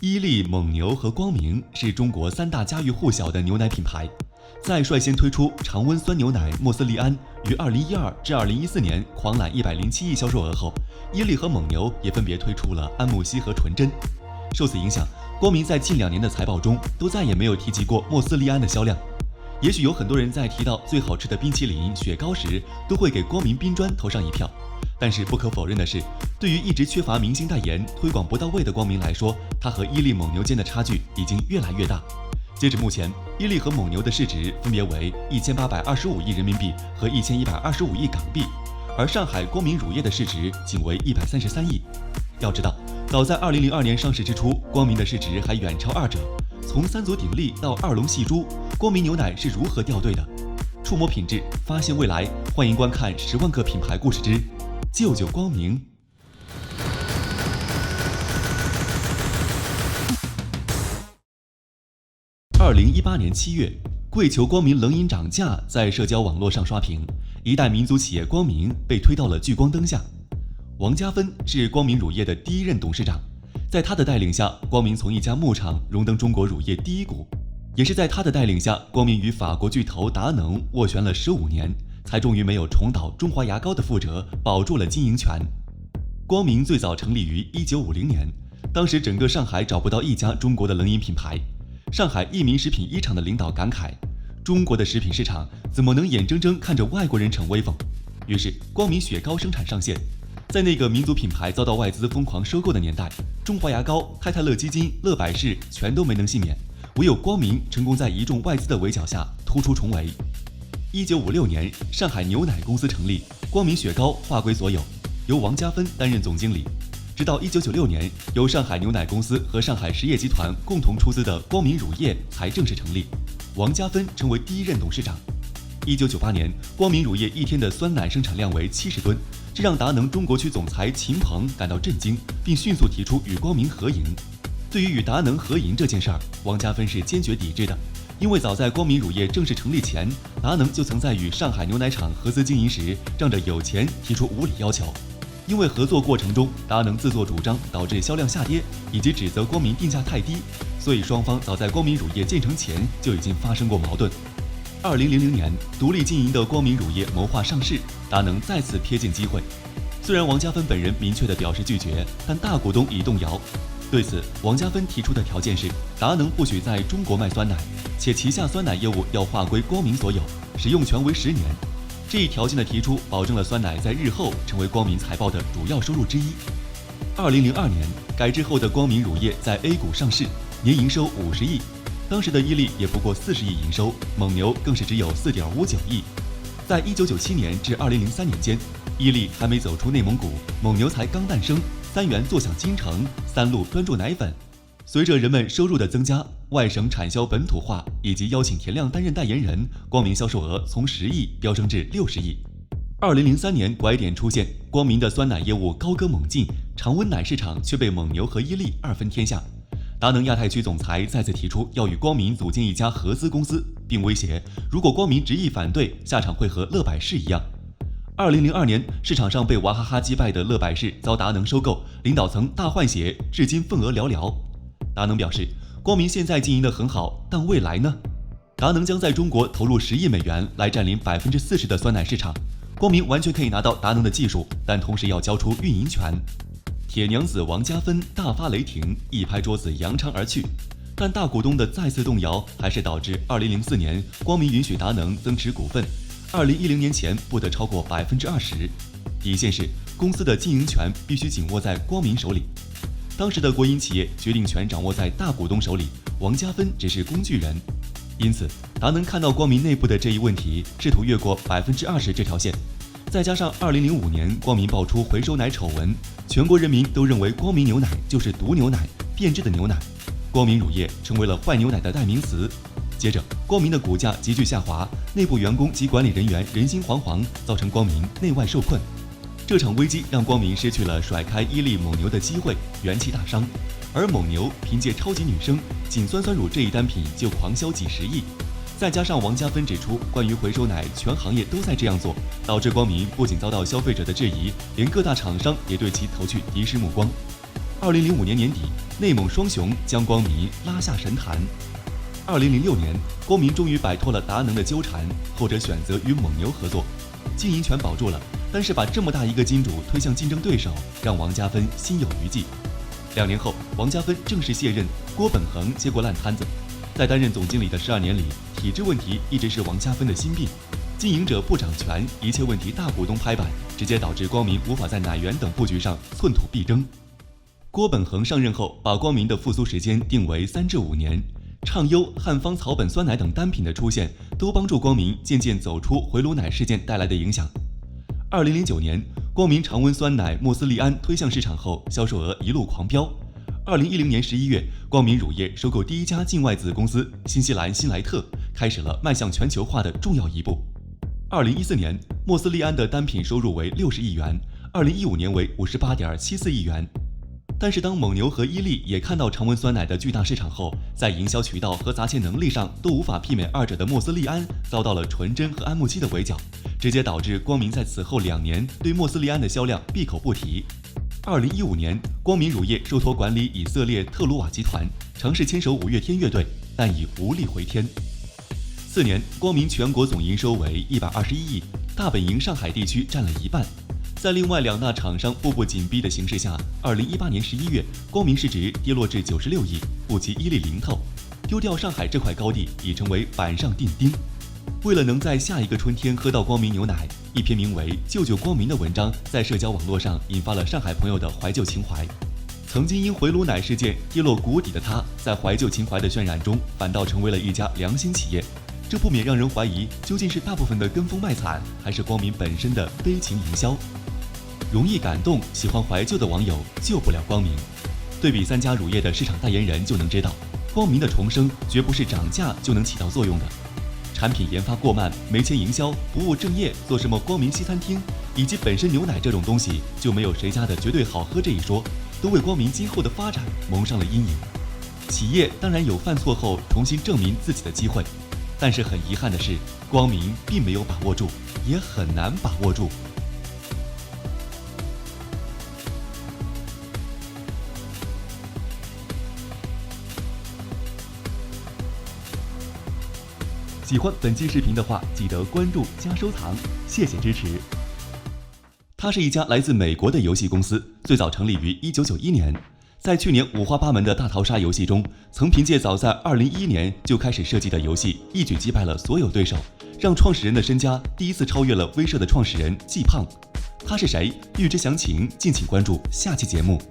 伊利、蒙牛和光明是中国3大家喻户晓的牛奶品牌。在率先推出常温酸牛奶莫斯利安于2012至2014年狂揽107亿销售额后，伊利和蒙牛也分别推出了安慕希和纯甄。受此影响，光明在近2年的财报中都再也没有提及过莫斯利安的销量。也许有很多人在提到最好吃的冰淇淋雪糕时，都会给光明冰砖投上一票。但是不可否认的是，对于一直缺乏明星代言、推广不到位的光明来说，它和伊利、蒙牛间的差距已经越来越大。截止目前，伊利和蒙牛的市值分别为1825亿人民币和1125亿港币，而上海光明乳业的市值仅为133亿。要知道，早在2002年上市之初，光明的市值还远超二者。从3足鼎立到2龙戏珠，光明牛奶是如何掉队的？触摸品质，发现未来，欢迎观看10万个品牌故事之救救光明。2018年7月，跪求光明冷饮涨价在社交网络上刷屏，一代民族企业光明被推到了聚光灯下。王家芬是光明乳业的第1任董事长，在他的带领下，光明从一家牧场荣登中国乳业第1股。也是在他的带领下，光明与法国巨头达能斡旋了15年，才终于没有重蹈中华牙膏的覆辙，保住了经营权。光明最早成立于1950年，当时整个上海找不到一家中国的冷饮品牌。上海益民食品1厂的领导感慨，中国的食品市场怎么能眼睁睁看着外国人逞威风？于是光明雪糕生产上线。在那个民族品牌遭到外资疯狂收购的年代，中华牙膏、泰泰乐基金、乐百氏全都没能幸免，唯有光明成功在一众外资的围剿下突出重围。1956年，上海牛奶公司成立，光明雪糕划归所有，由王家芬担任总经理。直到1996年，由上海牛奶公司和上海实业集团共同出资的光明乳业才正式成立，王家芬成为第1任董事长。1998年，光明乳业一天的酸奶生产量为70吨，这让达能中国区总裁秦鹏感到震惊，并迅速提出与光明合营。对于与达能合营这件事儿，王家芬是坚决抵制的，因为早在光明乳业正式成立前，达能就曾在与上海牛奶厂合资经营时，仗着有钱提出无理要求。因为合作过程中，达能自作主张导致销量下跌，以及指责光明定价太低，所以双方早在光明乳业建成前就已经发生过矛盾。2000年，独立经营的光明乳业谋划上市，达能再次瞥见机会。虽然王家芬本人明确地表示拒绝，但大股东已动摇。对此，王家芬提出的条件是，达能不许在中国卖酸奶，且旗下酸奶业务要划归光明所有，使用权为10年。这一条件的提出，保证了酸奶在日后成为光明财报的主要收入之一。2002年，改制后的光明乳业在 A 股上市，年营收50亿。当时的伊利也不过40亿营收，蒙牛更是只有4.59亿。在1997年至2003年间，伊利还没走出内蒙古，蒙牛才刚诞生，3元坐享京城，3鹿专注奶粉。随着人们收入的增加，外省产销本土化以及邀请田亮担任代言人，光明销售额从10亿飙升至60亿。2003年拐点出现，光明的酸奶业务高歌猛进，常温奶市场却被蒙牛和伊利2分天下。达能亚太区总裁再次提出要与光明组建一家合资公司，并威胁如果光明执意反对，下场会和乐百氏一样。2002年，市场上被娃哈哈击败的乐百氏遭达能收购，领导层大换血，至今份额寥寥。达能表示，光明现在经营得很好，但未来呢？达能将在中国投入10亿美元来占领40%的酸奶市场。光明完全可以拿到达能的技术，但同时要交出运营权。铁娘子王家芬大发雷霆，一拍桌子扬长而去。但大股东的再次动摇，还是导致2004年光明允许达能增持股份，2010年前不得超过20%。底线是公司的经营权必须紧握在光明手里。当时的国营企业决定权掌握在大股东手里，王家芬只是工具人。因此，达能看到光明内部的这一问题，试图越过20%这条线。再加上2005年光明爆出回收奶丑闻，全国人民都认为光明牛奶就是毒牛奶、变质的牛奶，光明乳业成为了坏牛奶的代名词。接着，光明的股价急剧下滑，内部员工及管理人员人心惶惶，造成光明内外受困。这场危机让光明失去了甩开伊利、蒙牛的机会，元气大伤。而蒙牛凭借超级女声，仅酸酸乳这一单品就狂销几十亿。再加上王家芬指出，关于回收奶全行业都在这样做，导致光明不仅遭到消费者的质疑，连各大厂商也对其投去敌视目光。2005年年底，内蒙双雄将光明拉下神坛。2006年，光明终于摆脱了达能的纠缠，后者选择与蒙牛合作，经营权保住了，但是把这么大一个金主推向竞争对手，让王家芬心有余悸。2年后，王家芬正式卸任，郭本恒接过烂摊子。在担任总经理的12年里，体制问题一直是王家芬的心病。经营者不掌权，一切问题大股东拍板，直接导致光明无法在奶源等布局上寸土必争。郭本恒上任后，把光明的复苏时间定为3至5年。畅优、汉方草本酸奶等单品的出现，都帮助光明渐渐走出回炉奶事件带来的影响。2009年，光明常温酸奶莫斯利安推向市场后，销售额一路狂飙。2010年11月，光明乳业收购第一家境外子公司新西兰新莱特，开始了迈向全球化的重要一步。2014年，莫斯利安的单品收入为60亿元，2015年为58.74亿元。但是当蒙牛和伊利也看到常温酸奶的巨大市场后，在营销渠道和砸钱能力上都无法媲美二者的莫斯利安，遭到了纯甄和安慕希的围剿，直接导致光明在此后2年对莫斯利安的销量闭口不提。2015年，光明乳业受托管理以色列特鲁瓦集团，尝试牵手五月天乐队，但已无力回天。4年，光明全国总营收为121亿，大本营上海地区占了一半。在另外2大厂商步步紧逼的形势下，2018年11月，光明市值跌落至96亿，不及伊利零头，丢掉上海这块高地已成为板上钉钉。为了能在下一个春天喝到光明牛奶，一篇名为《救救光明》的文章在社交网络上引发了上海朋友的怀旧情怀。曾经因回炉奶事件跌落谷底的他，在怀旧情怀的渲染中，反倒成为了一家良心企业。这不免让人怀疑，究竟是大部分的跟风卖惨，还是光明本身的悲情营销？容易感动、喜欢怀旧的网友救不了光明。对比3家乳业的市场代言人就能知道，光明的重生绝不是涨价就能起到作用的。产品研发过慢，没钱营销，不务正业，做什么光明西餐厅，以及本身牛奶这种东西就没有谁家的绝对好喝这一说，都为光明今后的发展蒙上了阴影。企业当然有犯错后重新证明自己的机会，但是很遗憾的是，光明并没有把握住，也很难把握住。喜欢本期视频的话，记得关注加收藏，谢谢支持。它是一家来自美国的游戏公司，最早成立于1991年。在去年五花八门的大逃杀游戏中，曾凭借早在2011年就开始设计的游戏，一举击败了所有对手，让创始人的身家第一次超越了威社的创始人季胖。他是谁？欲知详情，敬请关注下期节目。